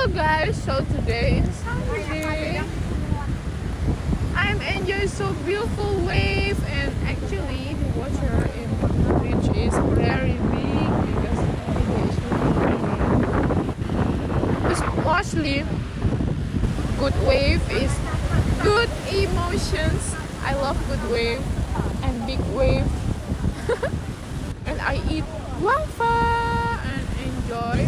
Hello guys, so today is Sunday. I'm enjoying so beautiful wave, and actually the water in the beach is very big because it is raining. It's mostly good wave is good emotions. I love good wave and big wave. And I eat guava and enjoy